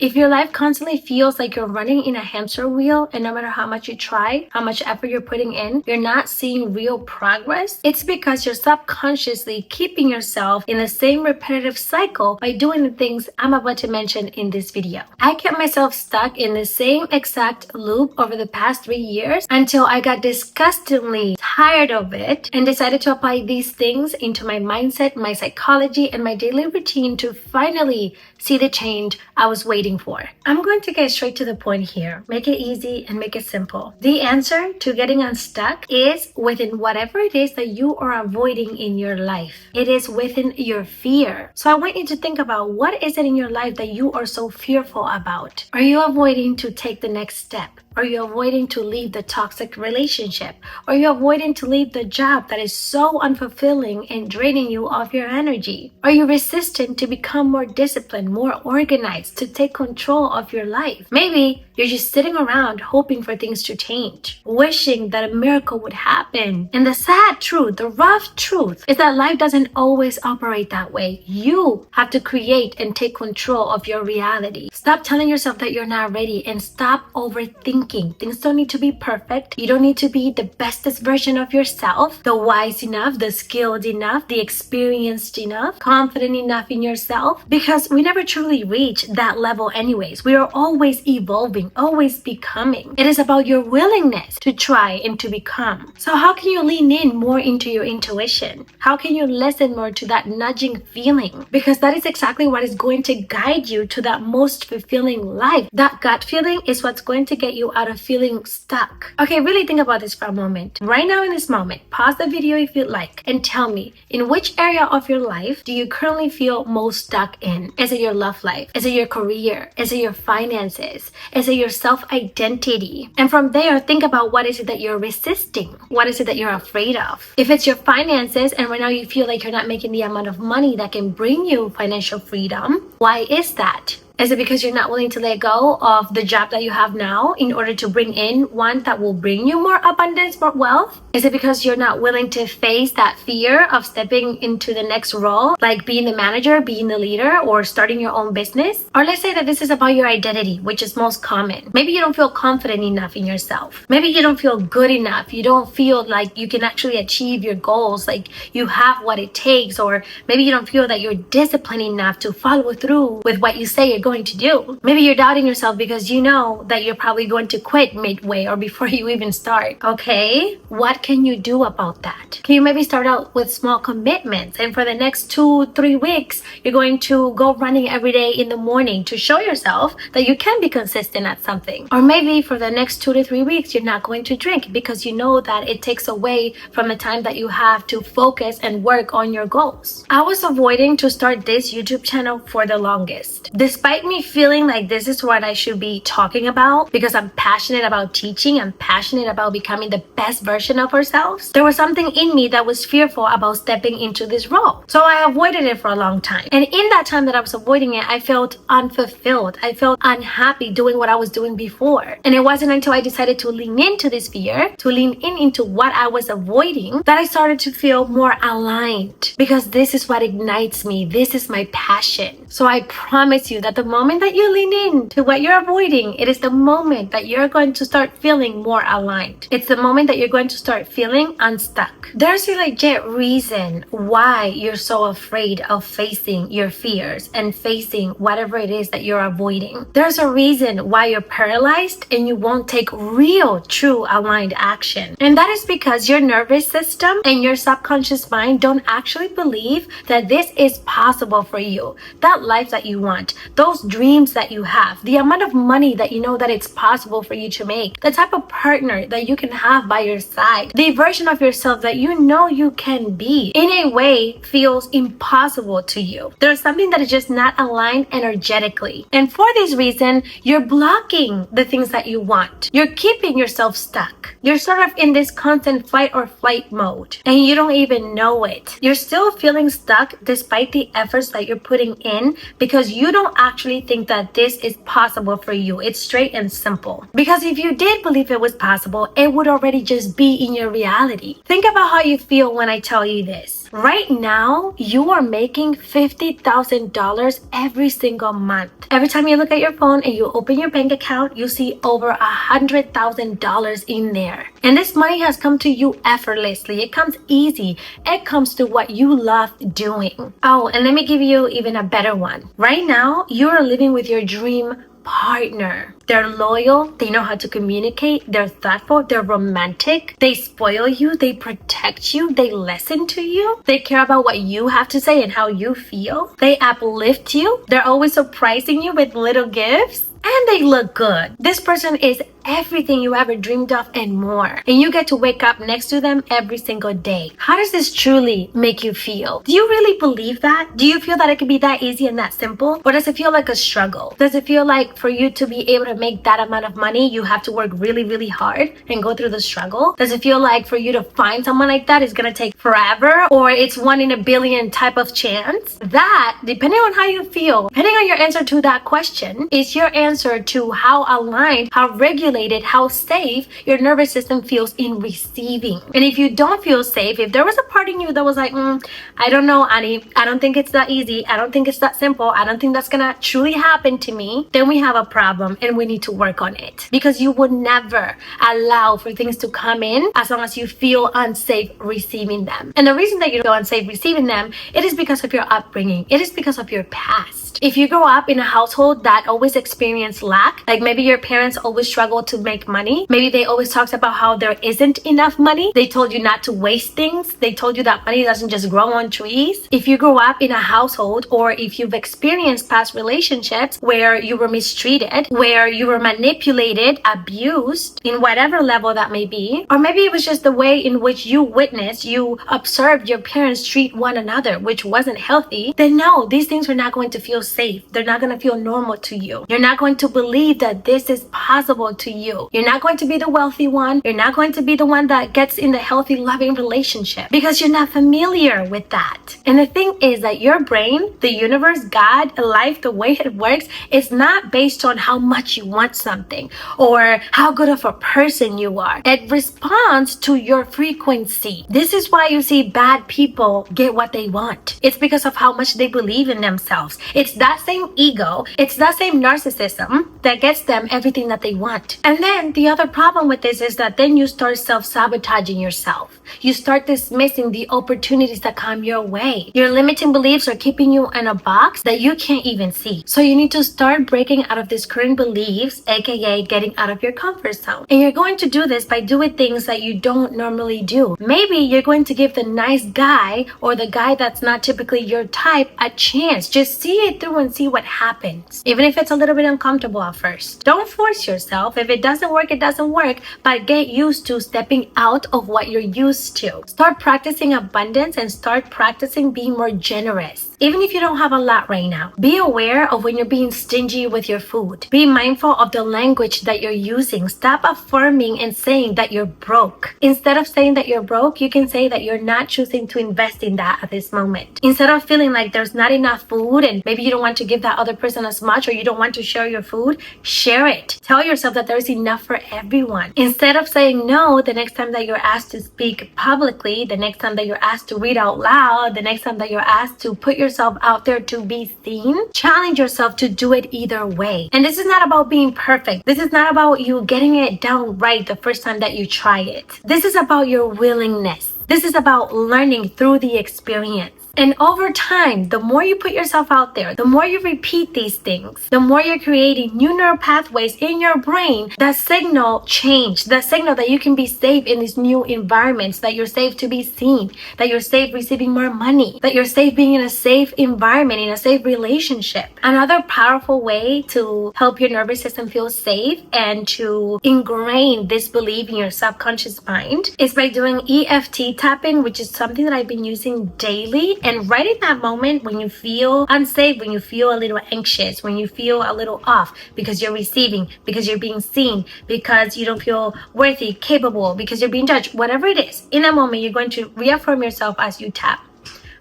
If your life constantly feels like you're running in a hamster wheel and no matter how much you try, how much effort you're putting in, you're not seeing real progress, it's because you're subconsciously keeping yourself in the same repetitive cycle by doing the things I'm about to mention in this video. I kept myself stuck in the same exact loop over the past 3 years until I got disgustingly tired of it and decided to apply these things into my mindset, my psychology, and my daily routine to finally see the change I was waiting for. I'm going to get straight to the point here. Make it easy and make it simple. The answer to getting unstuck is within whatever it is that you are avoiding in your life. It is within your fear. So I want you to think about, what is it in your life that you are so fearful about? Are you avoiding to take the next step? Are you avoiding to leave the toxic relationship? Are you avoiding to leave the job that is so unfulfilling and draining you of your energy? Are you resistant to become more disciplined, more organized, to take control of your life? Maybe you're just sitting around hoping for things to change, wishing that a miracle would happen. And the sad truth, the rough truth, is that life doesn't always operate that way. You have to create and take control of your reality. Stop telling yourself that you're not ready and stop overthinking. Things don't need to be perfect. You don't need to be the bestest version of yourself, the wise enough, the skilled enough, the experienced enough, confident enough in yourself, because we never truly reach that level anyways. We are always evolving, always becoming. It is about your willingness to try and to become. So how can you lean in more into your intuition? How can you listen more to that nudging feeling? Because that is exactly what is going to guide you to that most fulfilling life. That gut feeling is what's going to get you out of feeling stuck. Okay, really think about this for a moment. Right now in this moment, pause the video if you'd like and tell me, in which area of your life do you currently feel most stuck in? Is it your love life? Is it your career? Is it your finances? Is it your self-identity? And from there, think about, what is it that you're resisting? What is it that you're afraid of? If it's your finances and right now you feel like you're not making the amount of money that can bring you financial freedom, why is that? Is it because you're not willing to let go of the job that you have now in order to bring in one that will bring you more abundance, more wealth? Is it because you're not willing to face that fear of stepping into the next role, like being the manager, being the leader, or starting your own business? Or let's say that this is about your identity, which is most common. Maybe you don't feel confident enough in yourself. Maybe you don't feel good enough. You don't feel like you can actually achieve your goals, like you have what it takes. Or maybe you don't feel that you're disciplined enough to follow through with what you say you're going to do. Maybe you're doubting yourself because you know that you're probably going to quit midway or before you even start. Okay, what can you do about that? Can you maybe start out with small commitments, and for the next 2-3 weeks you're going to go running every day in the morning to show yourself that you can be consistent at something? Or maybe for the next 2 to 3 weeks you're not going to drink because you know that it takes away from the time that you have to focus and work on your goals. I was avoiding to start this YouTube channel for the longest, despite me feeling like this is what I should be talking about because I'm passionate about teaching, I'm passionate about becoming the best version of ourselves. There was something in me that was fearful about stepping into this role. So I avoided it for a long time. And in that time that I was avoiding it, I felt unfulfilled. I felt unhappy doing what I was doing before. And it wasn't until I decided to lean into this fear, to lean into what I was avoiding, that I started to feel more aligned, because this is what ignites me. This is my passion. So I promise you that the moment that you lean in to what you're avoiding, it is the moment that you're going to start feeling more aligned. It's the moment that you're going to start feeling unstuck. There's a legit reason why you're so afraid of facing your fears and facing whatever it is that you're avoiding. There's a reason why you're paralyzed and you won't take real, true, aligned action. And that is because your nervous system and your subconscious mind don't actually believe that this is possible for you. That life that you want, those dreams that you have, the amount of money that you know that it's possible for you to make, the type of partner that you can have by your side, the version of yourself that you know you can be, in a way feels impossible to you. There's something that is just not aligned energetically. And for this reason, you're blocking the things that you want. You're keeping yourself stuck. You're sort of in this constant fight or flight mode, and you don't even know it. You're still feeling stuck despite the efforts that you're putting in, because you don't actually think that this is possible for you. It's straight and simple. Because if you did believe it was possible, it would already just be in your reality. Think about how you feel when I tell you this. Right now, you are making $50,000 every single month. Every time you look at your phone and you open your bank account, you see over $100,000 in there. And this money has come to you effortlessly. It comes easy. It comes to what you love doing. Oh, and let me give you even a better one. Right now, you are living with your dream partner. They're loyal, they know how to communicate, they're thoughtful, they're romantic, they spoil you, they protect you, they listen to you, they care about what you have to say and how you feel, they uplift you, they're always surprising you with little gifts, and they look good. This person is everything you ever dreamed of and more. And you get to wake up next to them every single day. How does this truly make you feel? Do you really believe that? Do you feel that it can be that easy and that simple? Or does it feel like a struggle? Does it feel like for you to be able to make that amount of money, you have to work really, really hard and go through the struggle? Does it feel like for you to find someone like that is gonna take forever? Or it's 1 in a billion type of chance? That, depending on how you feel, depending on your answer to that question, is your answer to how aligned, how regulated, how safe your nervous system feels in receiving. And if you don't feel safe, if there was a part in you that was like, I don't know, Annie, I don't think it's that easy, I don't think it's that simple, I don't think that's gonna truly happen to me, then we have a problem and we need to work on it. Because you would never allow for things to come in as long as you feel unsafe receiving them. And the reason that you feel unsafe receiving them, it is because of your upbringing. It is because of your past. If you grow up in a household that always experienced lack, like maybe your parents always struggled to make money, maybe they always talked about how there isn't enough money, they told you not to waste things, they told you that money doesn't just grow on trees. If you grow up in a household, or if you've experienced past relationships where you were mistreated, where you were manipulated, abused, in whatever level that may be, or maybe it was just the way in which you witnessed, you observed your parents treat one another, which wasn't healthy, then no, these things are not going to feel safe. They're not going to feel normal to you. You're not going to believe that this is possible to you. You're not going to be the wealthy one. You're not going to be the one that gets in the healthy, loving relationship because you're not familiar with that. And the thing is that your brain, the universe, God, life, the way it works, is not based on how much you want something or how good of a person you are. It responds to your frequency. This is why you see bad people get what they want. It's because of how much they believe in themselves. It's that same ego, it's that same narcissism that gets them everything that they want. And then the other problem with this is that then you start self-sabotaging yourself. You start dismissing the opportunities that come your way. Your limiting beliefs are keeping you in a box that you can't even see. So you need to start breaking out of these current beliefs, aka getting out of your comfort zone. And you're going to do this by doing things that you don't normally do. Maybe you're going to give the nice guy or the guy that's not typically your type a chance. Just see it through and see what happens. Even if it's a little bit uncomfortable at first. Don't force yourself. If it doesn't work, it doesn't work. But get used to stepping out of what you're used to. Start practicing abundance and start practicing being more generous. Even if you don't have a lot right now, be aware of when you're being stingy with your food. Be mindful of the language that you're using. Stop affirming and saying that you're broke. Instead of saying that you're broke, you can say that you're not choosing to invest in that at this moment. Instead of feeling like there's not enough food and maybe you don't want to give that other person as much or you don't want to share your food, share it. Tell yourself that there's enough for everyone. Instead of saying no the next time that you're asked to speak publicly, the next time that you're asked to read out loud, the next time that you're asked to put yourself out there to be seen, challenge yourself to do it either way. And this is not about being perfect. This is not about you getting it down right the first time that you try it. This is about your willingness. This is about learning through the experience. And over time, the more you put yourself out there, the more you repeat these things, the more you're creating new neural pathways in your brain that signal change, that signal that you can be safe in these new environments, that you're safe to be seen, that you're safe receiving more money, that you're safe being in a safe environment, in a safe relationship. Another powerful way to help your nervous system feel safe and to ingrain this belief in your subconscious mind is by doing EFT tapping, which is something that I've been using daily. And right in that moment when you feel unsafe, when you feel a little anxious, when you feel a little off because you're receiving, because you're being seen, because you don't feel worthy, capable, because you're being judged, whatever it is, in that moment, you're going to reaffirm yourself as you tap.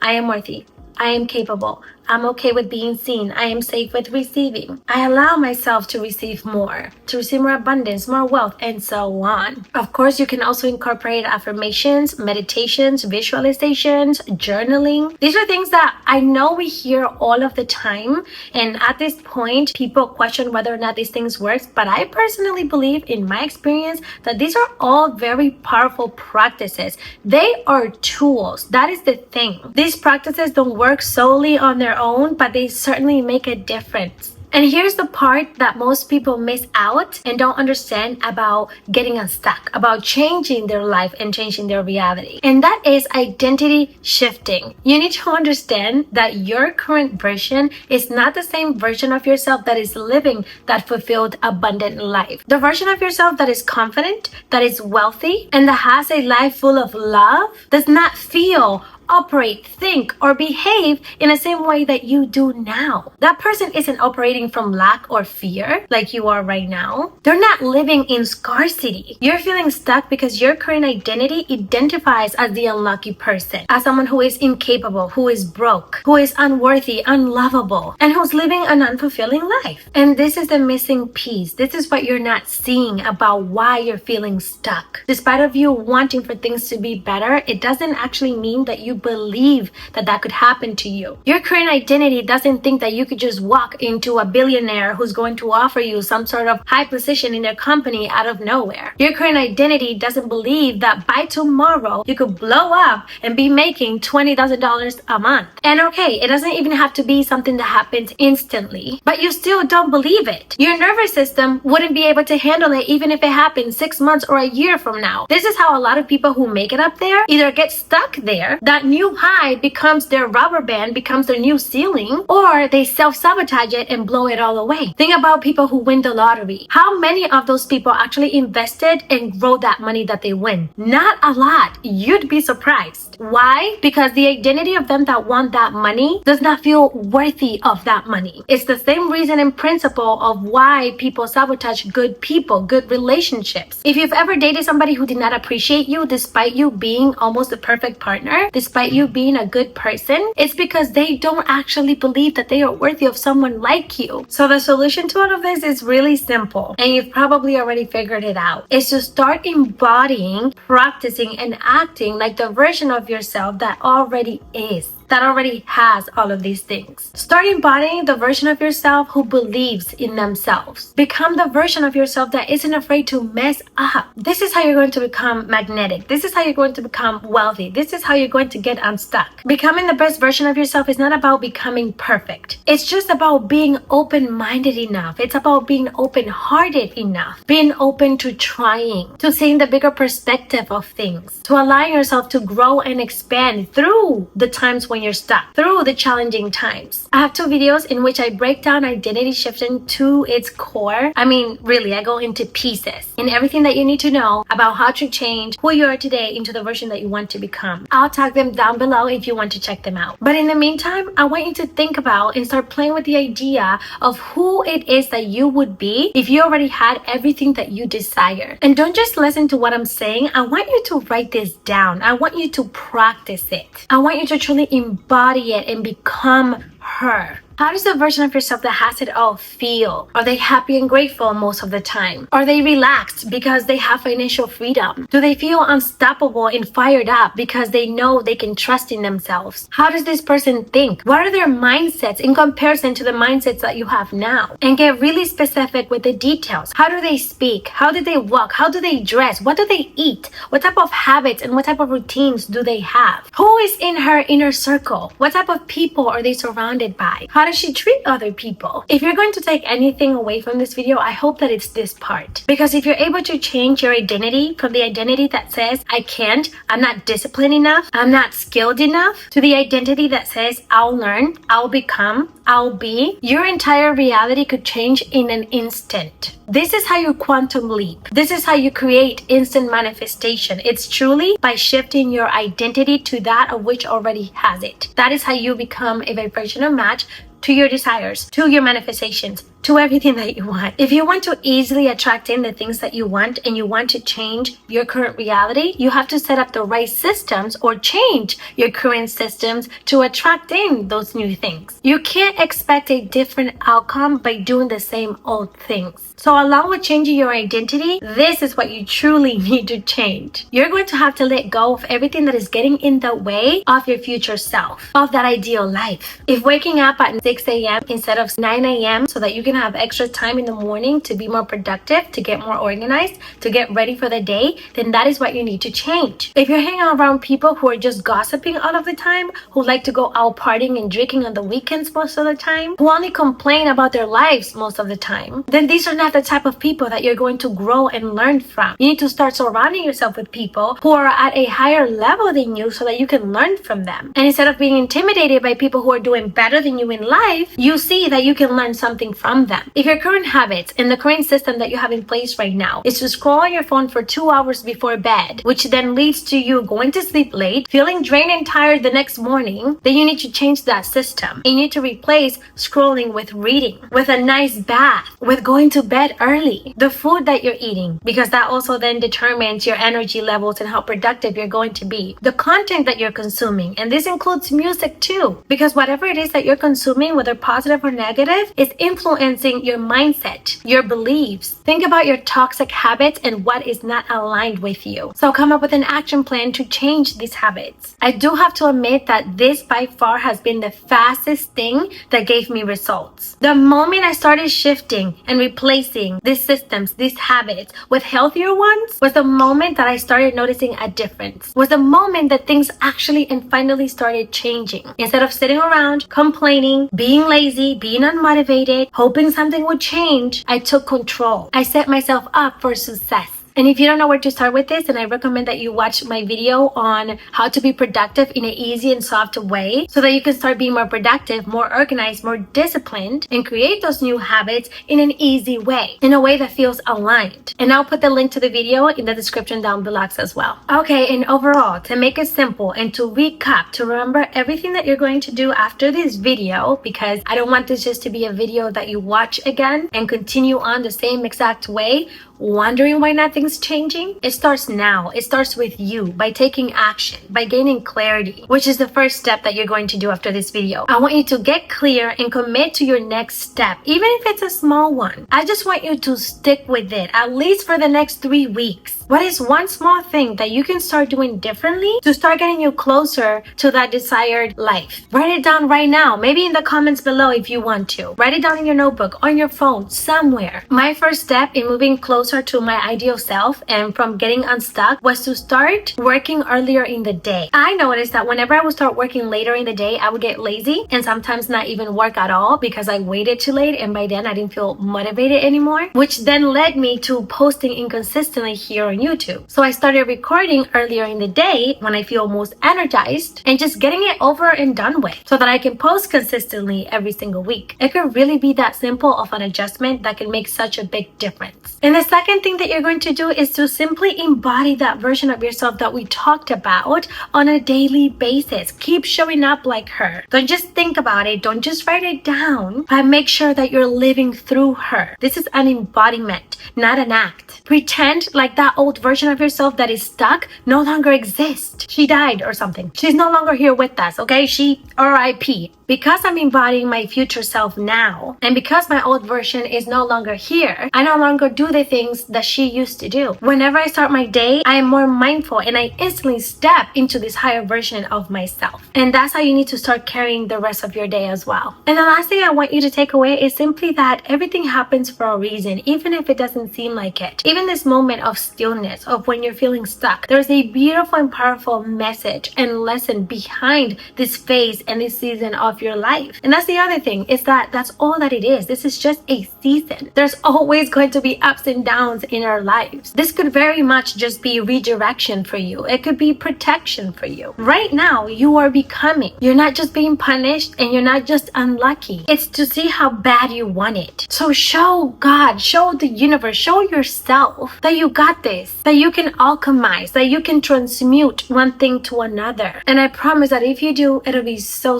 I am worthy. I am capable. I'm okay with being seen. I am safe with receiving. I allow myself to receive more abundance, more wealth, and so on. Of course, you can also incorporate affirmations, meditations, visualizations, journaling. These are things that I know we hear all of the time, and at this point, people question whether or not these things work, but I personally believe, in my experience, that these are all very powerful practices. They are tools. That is the thing. These practices don't work solely on their own, but they certainly make a difference. And here's the part that most people miss out and don't understand about getting unstuck, about changing their life and changing their reality. And that is identity shifting. You need to understand that your current version is not the same version of yourself that is living that fulfilled, abundant life. The version of yourself that is confident, that is wealthy, and that has a life full of love does not feel, operate, think, or behave in the same way that you do now. That person isn't operating from lack or fear like you are right now. They're not living in scarcity. You're feeling stuck because your current identity identifies as the unlucky person, as someone who is incapable, who is broke, who is unworthy, unlovable, and who's living an unfulfilling life. And this is the missing piece. This is what you're not seeing about why you're feeling stuck. Despite of you wanting for things to be better, it doesn't actually mean that you believe that that could happen to you. Your current identity doesn't think that you could just walk into a billionaire who's going to offer you some sort of high position in their company out of nowhere. Your current identity doesn't believe that by tomorrow you could blow up and be making $20,000 a month. And okay, it doesn't even have to be something that happens instantly, but you still don't believe it. Your nervous system wouldn't be able to handle it even if it happened 6 months or a year from now. This is how a lot of people who make it up there either get stuck there, that new high becomes their rubber band, becomes their new ceiling, or they self-sabotage it and blow it all away. Think about people who win the lottery. How many of those people actually invested and grow that money that they win? Not a lot. You'd be surprised. Why? Because the identity of them that want that money does not feel worthy of that money. It's the same reason and principle of why people sabotage good people, good relationships. If you've ever dated somebody who did not appreciate you despite you being almost the perfect partner, despite you being a good person, it's because they don't actually believe that they are worthy of someone like you. So the solution to all of this is really simple, and you've probably already figured it out. It's to start embodying, practicing, and acting like the version of yourself that already is, that already has all of these things. Start embodying the version of yourself who believes in themselves. Become the version of yourself that isn't afraid to mess up. This is how you're going to become magnetic. This is how you're going to become wealthy. This is how you're going to get unstuck. Becoming the best version of yourself is not about becoming perfect. It's just about being open-minded enough. It's about being open-hearted enough. Being open to trying, to seeing the bigger perspective of things, to allowing yourself to grow and expand through the times when you're stuck, through the challenging times. I have 2 videos in which I break down identity shifting to its core. I mean, really, I go into pieces in everything that you need to know about how to change who you are today into the version that you want to become. I'll tag them down below if you want to check them out. But in the meantime, I want you to think about and start playing with the idea of who it is that you would be if you already had everything that you desire. And don't just listen to what I'm saying. I want you to write this down. I want you to practice it. I want you to truly embody it and become her. How does the version of yourself that has it all feel? Are they happy and grateful most of the time? Are they relaxed because they have financial freedom? Do they feel unstoppable and fired up because they know they can trust in themselves? How does this person think? What are their mindsets in comparison to the mindsets that you have now? And get really specific with the details. How do they speak? How do they walk? How do they dress? What do they eat? What type of habits and what type of routines do they have? Who is in her inner circle? What type of people are they surrounded by? How does she treat other people? If you're going to take anything away from this video, I hope that it's this part. Because if you're able to change your identity from the identity that says, I can't, I'm not disciplined enough, I'm not skilled enough, to the identity that says, I'll learn, I'll become, I'll be, your entire reality could change in an instant. This is how you quantum leap. This is how you create instant manifestation. It's truly by shifting your identity to that of which already has it. That is how you become a vibrational match to your desires, to your manifestations, to everything that you want. If you want to easily attract in the things that you want and you want to change your current reality, you have to set up the right systems or change your current systems to attract in those new things. You can't expect a different outcome by doing the same old things. So along with changing your identity, this is what you truly need to change. You're going to have to let go of everything that is getting in the way of your future self, of that ideal life. If waking up at 6 a.m. instead of 9 a.m. so that you can have extra time in the morning to be more productive, to get more organized, to get ready for the day, then that is what you need to change. If you're hanging around people who are just gossiping all of the time, who like to go out partying and drinking on the weekends most of the time, who only complain about their lives most of the time, then these are not the type of people that you're going to grow and learn from. You need to start surrounding yourself with people who are at a higher level than you so that you can learn from them. And instead of being intimidated by people who are doing better than you in life, you see that you can learn something from them. If your current habits and the current system that you have in place right now is to scroll on your phone for 2 hours before bed, which then leads to you going to sleep late, feeling drained and tired the next morning, then you need to change that system. You need to replace scrolling with reading, with a nice bath, with going to bed early, the food that you're eating, because that also then determines your energy levels and how productive you're going to be, the content that you're consuming, and this includes music too, because whatever it is that you're consuming, whether positive or negative, is influencing your mindset, your beliefs. Think about your toxic habits and what is not aligned with you. So come up with an action plan to change these habits. I do have to admit that this by far has been the fastest thing that gave me results. The moment I started shifting and replacing these systems, these habits with healthier ones, was the moment that I started noticing a difference. Was the moment that things actually and finally started changing. Instead of sitting around, complaining, being lazy, being unmotivated, hoping something would change, I took control. I set myself up for success. And if you don't know where to start with this, then I recommend that you watch my video on how to be productive in an easy and soft way so that you can start being more productive, more organized, more disciplined, and create those new habits in an easy way, in a way that feels aligned. And I'll put the link to the video in the description down below as well. Okay, and overall, to make it simple and to recap, to remember everything that you're going to do after this video, because I don't want this just to be a video that you watch again and continue on the same exact way, wondering why nothing's changing. It starts now. It starts with you, by taking action, by gaining clarity, which is the first step that you're going to do after this video. I want you to get clear and commit to your next step, even if it's a small one. I just want you to stick with it, at least for the next 3 weeks. What is one small thing that you can start doing differently to start getting you closer to that desired life? Write it down right now, maybe in the comments below if you want to. Write it down in your notebook, on your phone, somewhere. My first step in moving closer to my ideal self and from getting unstuck was to start working earlier in the day. I noticed that whenever I would start working later in the day, I would get lazy and sometimes not even work at all because I waited too late, and by then I didn't feel motivated anymore, which then led me to posting inconsistently here on YouTube. So I started recording earlier in the day when I feel most energized and just getting it over and done with so that I can post consistently every single week. It could really be that simple of an adjustment that can make such a big difference. And the second thing that you're going to do is to simply embody that version of yourself that we talked about on a daily basis. Keep showing up like her. Don't just think about it. Don't just write it down, but make sure that you're living through her. This is an embodiment, not an act. Pretend like that old version of yourself that is stuck no longer exists. She died or something. She's no longer here with us, okay? She RIP. Because I'm embodying my future self now, and because my old version is no longer here, I no longer do the things that she used to do. Whenever I start my day, I am more mindful and I instantly step into this higher version of myself. And that's how you need to start carrying the rest of your day as well. And the last thing I want you to take away is simply that everything happens for a reason, even if it doesn't seem like it. Even this moment of stillness, of when you're feeling stuck, there's a beautiful and powerful message and lesson behind this phase and this season of your life. And that's the other thing, is that that's all that it is. This is just a season. There's always going to be ups and downs in our lives. This could very much just be redirection for you. It could be protection for you. Right now, you are becoming. You're not just being punished and you're not just unlucky. It's to see how bad you want it. So show God, show the universe, show yourself that you got this, that you can alchemize, that you can transmute one thing to another. And I promise that if you do, it'll be so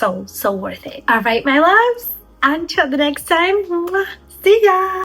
worth it. All right, my loves? Until the next time, see ya!